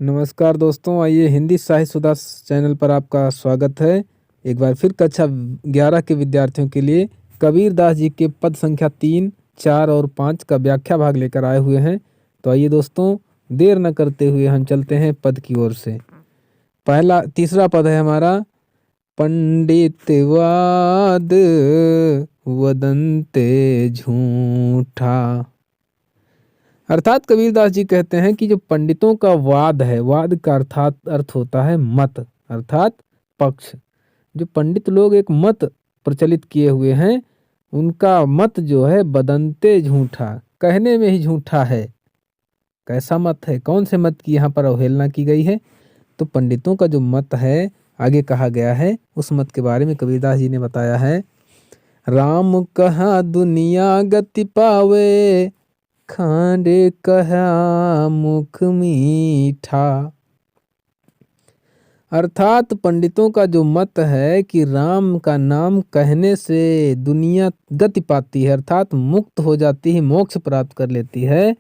नमस्कार दोस्तों, आइए हिंदी साहित्य सुधा चैनल पर आपका स्वागत है। एक बार फिर कक्षा 11 के विद्यार्थियों के लिए कबीर दास जी के पद संख्या 3, 4 और 5 का व्याख्या भाग लेकर आए हुए हैं। तो आइए दोस्तों, देर न करते हुए हम चलते हैं पद की ओर से। तीसरा पद है हमारा, पंडितवाद वदंते झूठा। अर्थात कबीरदास जी कहते हैं कि जो पंडितों का वाद है, वाद का अर्थ होता है मत, अर्थात पक्ष। जो पंडित लोग एक मत प्रचलित किए हुए हैं, उनका मत जो है बदंते झूठा, कहने में ही झूठा है। कैसा मत है, कौन से मत की यहाँ पर अवहेलना की गई है? तो पंडितों का जो मत है, आगे कहा गया है, उस मत के बारे में कबीरदास जी ने बताया है। राम कहा दुनिया गति पावे, खांडे कहा मुख मीठा। अर्थात पंडितों का जो मत है कि राम का नाम कहने से दुनिया गति पाती है, अर्थात मुक्त हो जाती है, मोक्ष प्राप्त कर लेती है।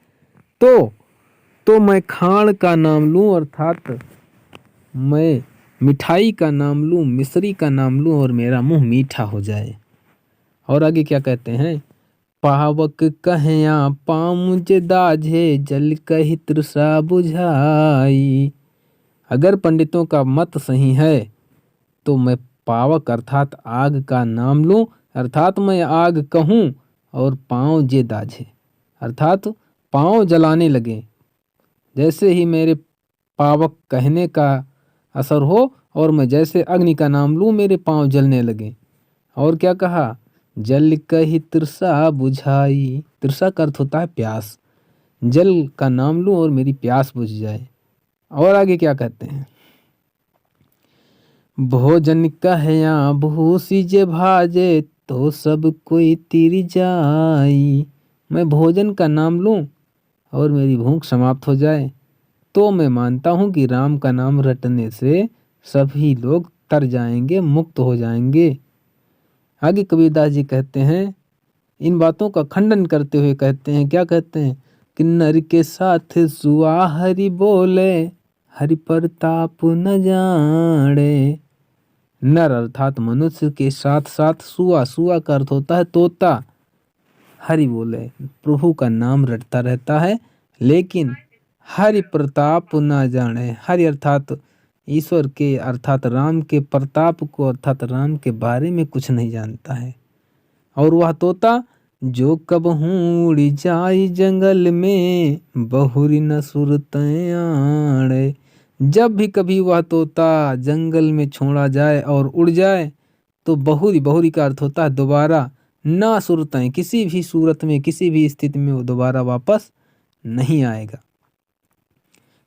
तो मैं खांड का नाम लूं, अर्थात मैं मिठाई का नाम लूं, मिश्री का नाम लूं और मेरा मुंह मीठा हो जाए। और आगे क्या कहते हैं? पावक कहया पामुझ दाझे, जल कही तृषा बुझाई। अगर पंडितों का मत सही है तो मैं पावक अर्थात आग का नाम लूं, अर्थात मैं आग कहूं और पाँव जे दाझे, अर्थात पाँव जलाने लगे। जैसे ही मेरे पावक कहने का असर हो और मैं जैसे अग्नि का नाम लूं, मेरे पाँव जलने लगे। और क्या कहा? जल कही तृषा बुझाई। तृषा का अर्थ होता है प्यास। जल का नाम लूं और मेरी प्यास बुझ जाए। और आगे क्या कहते हैं? भोजन कहया भूसी जे भाजे, तो सब कोई तिर जाई। मैं भोजन का नाम लूं और मेरी भूख समाप्त हो जाए तो मैं मानता हूं कि राम का नाम रटने से सभी लोग तर जाएंगे, मुक्त हो जाएंगे। आगे कबीरदास जी कहते हैं, इन बातों का खंडन करते हुए कहते हैं, क्या कहते हैं? कि नर के साथ सुआ हरि बोले, हरि प्रताप न जाने। नर अर्थात मनुष्य के साथ साथ सुआ, सुआ का अर्थ होता है तोता, हरि बोले, प्रभु का नाम रटता रहता है, लेकिन हरि प्रताप न जाने। हरि अर्थात ईश्वर के, अर्थात राम के प्रताप को, अर्थात राम के बारे में कुछ नहीं जानता है। और वह तोता जो कब उड़ी जाई जंगल में, बहुरी न सुरतें आड़े। जब भी कभी वह तोता जंगल में छोड़ा जाए और उड़ जाए तो बहुरी, बहुरी का अर्थ होता है दोबारा, ना सुरतें, किसी भी सूरत में, किसी भी स्थिति में वो दोबारा वापस नहीं आएगा।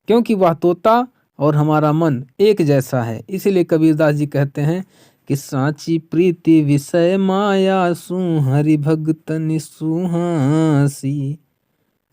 क्योंकि वह तोता और हमारा मन एक जैसा है। इसीलिए कबीरदास जी कहते हैं कि साची प्रीति विषय माया सु, हरि भगतन सुहासी।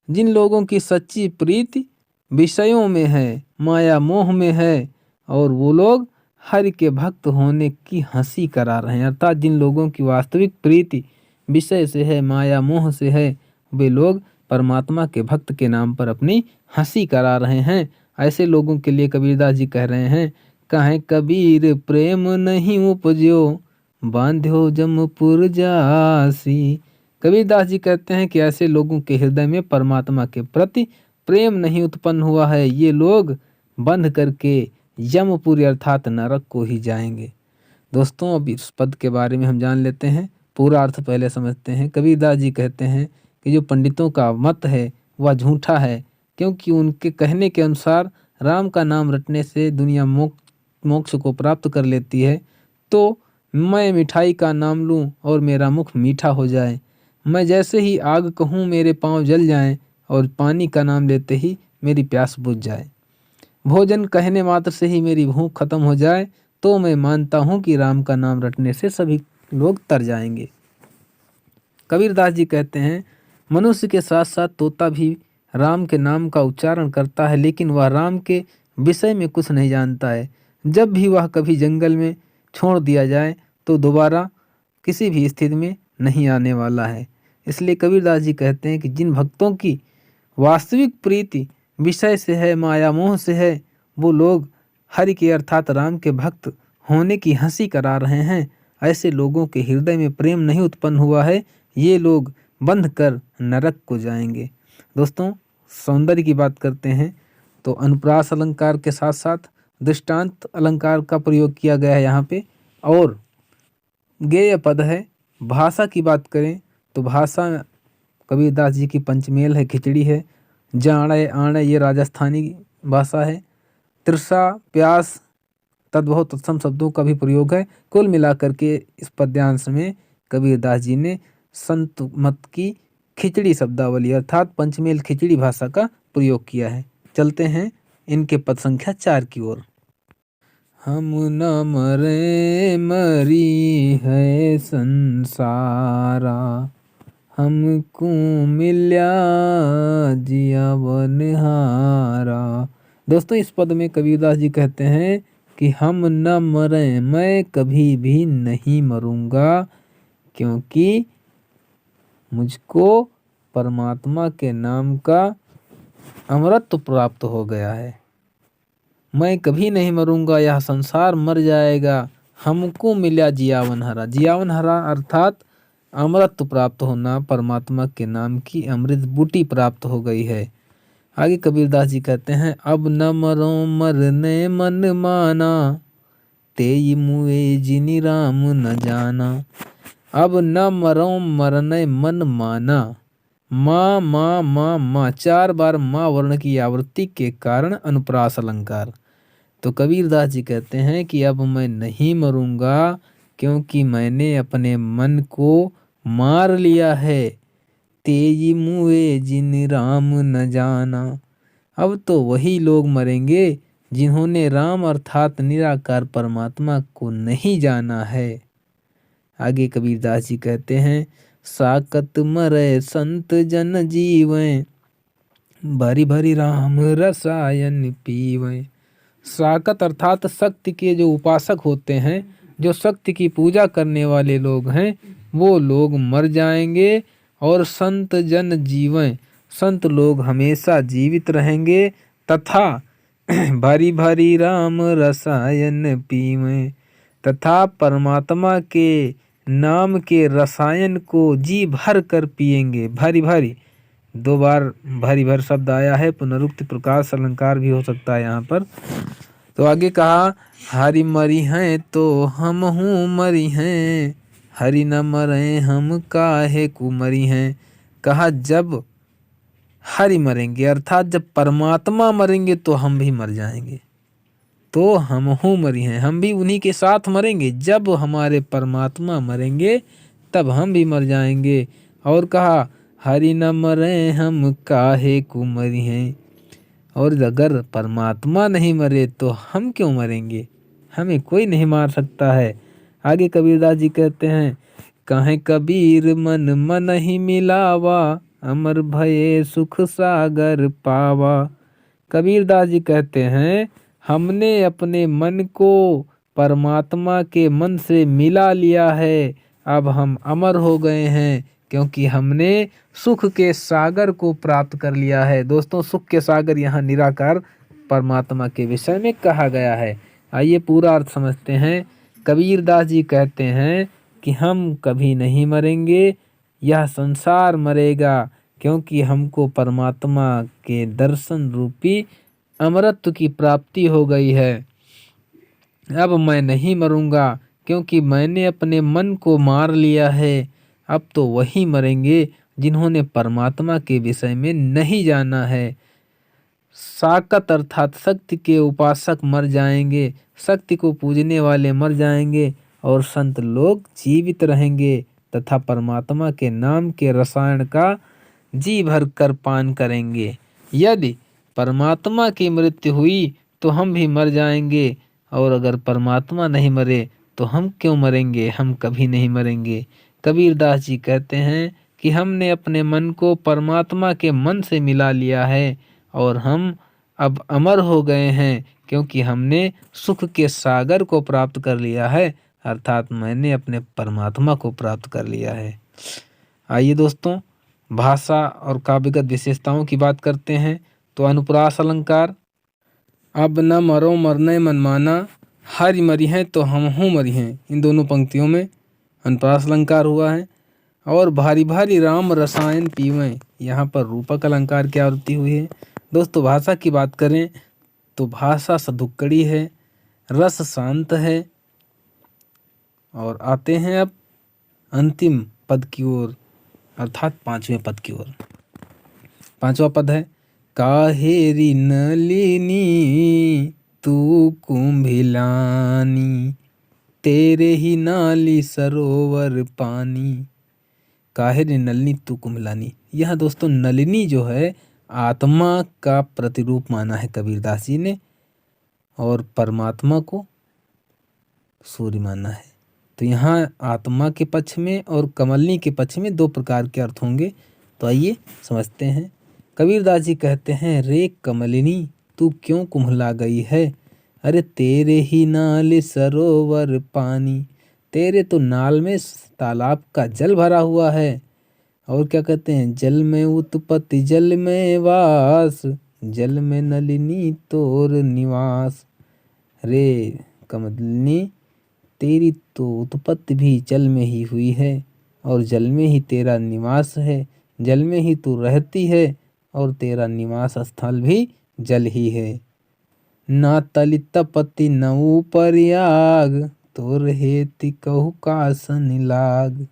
जिन लोगों की सच्ची प्रीति विषयों में है, माया मोह में है, और वो लोग हरि के भक्त होने की हंसी करा रहे हैं, अर्थात जिन लोगों की वास्तविक प्रीति विषय से है, माया मोह से है, वे लोग परमात्मा के भक्त के नाम पर अपनी हंसी करा रहे हैं। ऐसे लोगों के लिए कबीरदास जी कह रहे हैं, कहें कबीर प्रेम नहीं उपजो, बांध्यो जमपुर जासी। कबीरदास जी कहते हैं कि ऐसे लोगों के हृदय में परमात्मा के प्रति प्रेम नहीं उत्पन्न हुआ है, ये लोग बंध करके यमपुरी अर्थात नरक को ही जाएंगे। दोस्तों, अब इस पद के बारे में हम जान लेते हैं, पूरा अर्थ पहले समझते हैं। कबीरदास जी कहते हैं कि जो पंडितों का मत है वह झूठा है, क्योंकि उनके कहने के अनुसार राम का नाम रटने से दुनिया मोक्ष को प्राप्त कर लेती है। तो मैं मिठाई का नाम लूं और मेरा मुख मीठा हो जाए, मैं जैसे ही आग कहूँ मेरे पाँव जल जाएं, और पानी का नाम लेते ही मेरी प्यास बुझ जाए, भोजन कहने मात्र से ही मेरी भूख खत्म हो जाए, तो मैं मानता हूँ कि राम का नाम रटने से सभी लोग तर जाएंगे। कबीरदास जी कहते हैं, मनुष्य के साथ साथ तोता भी राम के नाम का उच्चारण करता है, लेकिन वह राम के विषय में कुछ नहीं जानता है। जब भी वह कभी जंगल में छोड़ दिया जाए तो दोबारा किसी भी स्थिति में नहीं आने वाला है। इसलिए कबीरदास जी कहते हैं कि जिन भक्तों की वास्तविक प्रीति विषय से है, माया मोह से है, वो लोग हरि के अर्थात राम के भक्त होने की हंसी करा रहे हैं। ऐसे लोगों के हृदय में प्रेम नहीं उत्पन्न हुआ है, ये लोग बंध कर नरक को जाएंगे। दोस्तों, सौंदर्य की बात करते हैं तो अनुप्रास अलंकार के साथ साथ दृष्टांत अलंकार का प्रयोग किया गया है यहाँ पे। और गेय पद है। भाषा की बात करें तो भाषा कबीरदास जी की पंचमेल है, खिचड़ी है। जाने आने ये राजस्थानी भाषा है। तृषा, प्यास, तद्भव तत्सम शब्दों का भी प्रयोग है। कुल मिलाकर के इस पद्यांश में कबीरदास जी ने संत मत की खिचड़ी शब्दावली अर्थात पंचमेल खिचड़ी भाषा का प्रयोग किया है। चलते हैं इनके पद संख्या 4 की ओर। हम न मरे मरी है संसारा, हमको मिल्या जिया बनहारा। दोस्तों, इस पद में कबीरदास जी कहते हैं कि हम न मरे, मैं कभी भी नहीं मरूंगा, क्योंकि मुझको परमात्मा के नाम का अमरत्व प्राप्त हो गया है। मैं कभी नहीं मरूंगा, यह संसार मर जाएगा। हमको मिला जियावन हरा। जियावन हरा अर्थात अमरत्व प्राप्त होना, परमात्मा के नाम की अमृत बूटी प्राप्त हो गई है। आगे कबीरदास जी कहते हैं, अब न मरो मरने मन माना, तेई मुए जिनि राम न जाना। अब न मरो मरने मन माना। माँ माँ माँ माँ 4 बार माँ वर्ण की आवृत्ति के कारण अनुप्रास अलंकार। तो कबीरदास जी कहते हैं कि अब मैं नहीं मरूंगा, क्योंकि मैंने अपने मन को मार लिया है। तेई मुए जिन राम न जाना। अब तो वही लोग मरेंगे जिन्होंने राम अर्थात निराकार परमात्मा को नहीं जाना है। आगे कबीरदास जी कहते हैं, साकत मरे संत जन जीवें, भरी भरी राम रसायन पीवें। साकत अर्थात शक्ति के जो उपासक होते हैं, जो शक्ति की पूजा करने वाले लोग हैं, वो लोग मर जाएंगे। और संत जन जीवें, संत लोग हमेशा जीवित रहेंगे। तथा भारी भारी राम रसायन पीवें, तथा परमात्मा के नाम के रसायन को जी भर कर पिएंगे। भारी भारी 2 बार भारी भर शब्द आया है, पुनरुक्ति प्रकाश अलंकार भी हो सकता है यहाँ पर। तो आगे कहा, हरि मरी हैं तो हम हूँ मरी हैं, हरि न मरे हम काहे को मरी हैं। कहा, जब हरि मरेंगे अर्थात जब परमात्मा मरेंगे तो हम भी मर जाएंगे। तो हम हूँ मरी हैं, हम भी उन्हीं के साथ मरेंगे। जब हमारे परमात्मा मरेंगे तब हम भी मर जाएंगे। और कहा, हरि न मरे हम काहे को मरी हैं। और अगर परमात्मा नहीं मरे तो हम क्यों मरेंगे, हमें कोई नहीं मार सकता है। आगे कबीरदास जी कहते हैं, काहे कबीर मन मन ही मिलावा, अमर भये सुख सागर पावा। कबीरदास जी कहते हैं, हमने अपने मन को परमात्मा के मन से मिला लिया है। अब हम अमर हो गए हैं, क्योंकि हमने सुख के सागर को प्राप्त कर लिया है। दोस्तों, सुख के सागर यहाँ निराकार परमात्मा के विषय में कहा गया है। आइए पूरा अर्थ समझते हैं। कबीरदास जी कहते हैं कि हम कभी नहीं मरेंगे, यह संसार मरेगा, क्योंकि हमको परमात्मा के दर्शन रूपी अमरत्व की प्राप्ति हो गई है। अब मैं नहीं मरूंगा, क्योंकि मैंने अपने मन को मार लिया है। अब तो वही मरेंगे जिन्होंने परमात्मा के विषय में नहीं जाना है। साकत अर्थात शक्ति के उपासक मर जाएंगे, शक्ति को पूजने वाले मर जाएंगे, और संत लोग जीवित रहेंगे तथा परमात्मा के नाम के रसायन का जी भर कर पान करेंगे। यदि परमात्मा की मृत्यु हुई तो हम भी मर जाएंगे, और अगर परमात्मा नहीं मरे तो हम क्यों मरेंगे, हम कभी नहीं मरेंगे। कबीरदास जी कहते हैं कि हमने अपने मन को परमात्मा के मन से मिला लिया है, और हम अब अमर हो गए हैं, क्योंकि हमने सुख के सागर को प्राप्त कर लिया है, अर्थात मैंने अपने परमात्मा को प्राप्त कर लिया है। आइए दोस्तों, भाषा और काव्यगत विशेषताओं की बात करते हैं। तो अनुप्रास अलंकार, अब न मरो मरने मनमाना, हरि मरी हैं तो हम हूँ मरी हैं। इन दोनों पंक्तियों में अनुप्रास अलंकार हुआ है। और भारी भारी राम रसायन पीवें, यहाँ पर रूपक अलंकार की आवृत्ति हुई है। दोस्तों भाषा की बात करें तो भाषा सधुक्कड़ी है, रस शांत है। और आते हैं अब अंतिम पद की ओर, अर्थात पांचवें पद की ओर। पांचवा पद है, काहेरी नलिनी तू कुंभिलानी, तेरे ही नाली सरोवर पानी। काहेरी नलिनी तू कुंभिलानी, यह दोस्तों नलिनी जो है आत्मा का प्रतिरूप माना है कबीरदास जी ने, और परमात्मा को सूर्य माना है। तो यहाँ आत्मा के पक्ष में और कमलनी के पक्ष में दो प्रकार के अर्थ होंगे। तो आइए समझते हैं। कबीरदास जी कहते हैं, रे कमलिनी तू क्यों कुम्हला गई है, अरे तेरे ही नाल सरोवर पानी, तेरे तो नाल में तालाब का जल भरा हुआ है। और क्या कहते हैं, जल में उत्पत्ति जल में वास, जल में नलिनी तोर निवास। रे कमलिनी तेरी तो उत्पत्ति भी जल में ही हुई है, और जल में ही तेरा निवास है, जल में ही तू रहती है, और तेरा निवास स्थल भी जल ही है। ना तलित पति न ऊपर आग, तोर हेति कहु कासन लाग।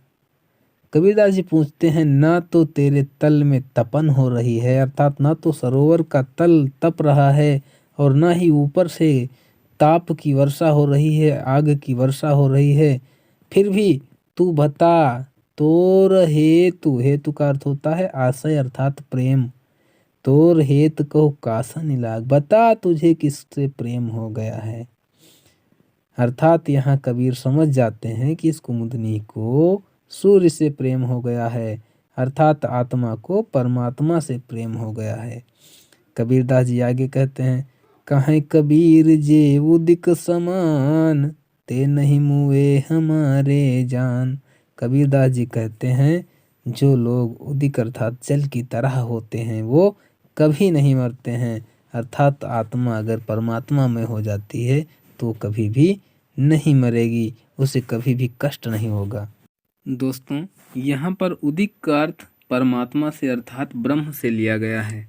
कबीरदास जी पूछते हैं, ना तो तेरे तल में तपन हो रही है, अर्थात ना तो सरोवर का तल तप रहा है, और ना ही ऊपर से ताप की वर्षा हो रही है, आग की वर्षा हो रही है। फिर भी तू बता, तोर हेतु, हेतु का अर्थ होता है आशय अर्थात प्रेम। तोर हेत कहो कासन लाग, बता तुझे किससे प्रेम हो गया है। अर्थात यहाँ कबीर समझ जाते हैं कि इस कुमुदनी को सूर्य से प्रेम हो गया है, अर्थात आत्मा को परमात्मा से प्रेम हो गया है। कबीरदास जी आगे कहते हैं, कहें कबीर जे उदिक समान, ते नहीं मुए हमारे जान। कबीरदास जी कहते हैं, जो लोग उदिक अर्थात जल की तरह होते हैं वो कभी नहीं मरते हैं, अर्थात आत्मा अगर परमात्मा में हो जाती है तो कभी भी नहीं मरेगी, उसे कभी भी कष्ट नहीं होगा। दोस्तों यहाँ पर उदिक का अर्थ परमात्मा से अर्थात ब्रह्म से लिया गया है,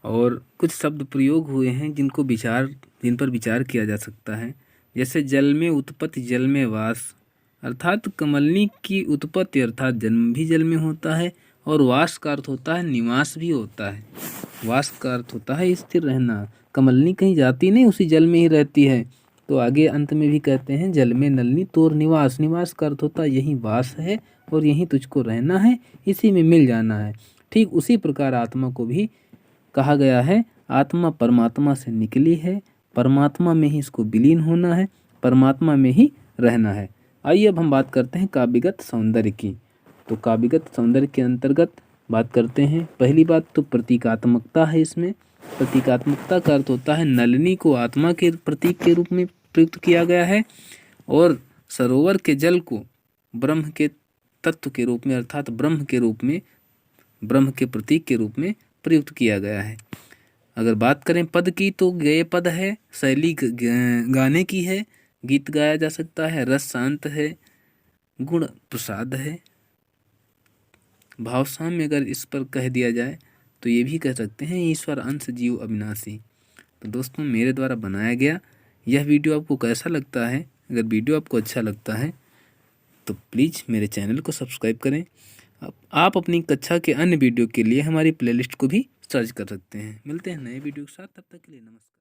और कुछ शब्द प्रयोग हुए हैं जिन पर विचार किया जा सकता है। जैसे जल में उत्पत्ति जल में वास, अर्थात कमलनी की उत्पत्ति अर्थात जन्म भी जल में होता है, और वास का अर्थ होता है निवास भी होता है। वास का अर्थ होता है स्थिर रहना, कमलनी कहीं जाती नहीं, उसी जल में ही रहती है। तो आगे अंत में भी कहते हैं, जल में नलिनी तोर निवास, निवास का अर्थ होता है यही वास है और यहीं तुझको रहना है, इसी में मिल जाना है। ठीक उसी प्रकार आत्मा को भी कहा गया है, आत्मा परमात्मा से निकली है, परमात्मा में ही इसको विलीन होना है, परमात्मा में ही रहना है। आइए अब हम बात करते हैं काव्यगत सौंदर्य की। तो काव्यगत सौंदर्य के अंतर्गत बात करते हैं, पहली बात तो प्रतीकात्मकता है। इसमें प्रतीकात्मकता का अर्थ होता है नलिनी को आत्मा के प्रतीक के रूप में प्रयुक्त किया गया है, और सरोवर के जल को ब्रह्म के तत्व के रूप में अर्थात ब्रह्म के रूप में, ब्रह्म के प्रतीक के रूप में प्रयुक्त किया गया है। अगर बात करें पद की तो गेय पद है, शैली गाने की है, गीत गाया जा सकता है, रस शांत है, गुण प्रसाद है। भाव साम्य अगर इस पर कह दिया जाए तो ये भी कह सकते हैं ईश्वर अंश जीव अविनाशी। तो दोस्तों मेरे द्वारा बनाया गया यह वीडियो आपको कैसा लगता है? अगर वीडियो आपको अच्छा लगता है तो प्लीज़ मेरे चैनल को सब्सक्राइब करें। आप अपनी कक्षा के अन्य वीडियो के लिए हमारी प्लेलिस्ट को भी सर्च कर सकते हैं। मिलते हैं नए वीडियो के साथ, तब तक के लिए नमस्कार।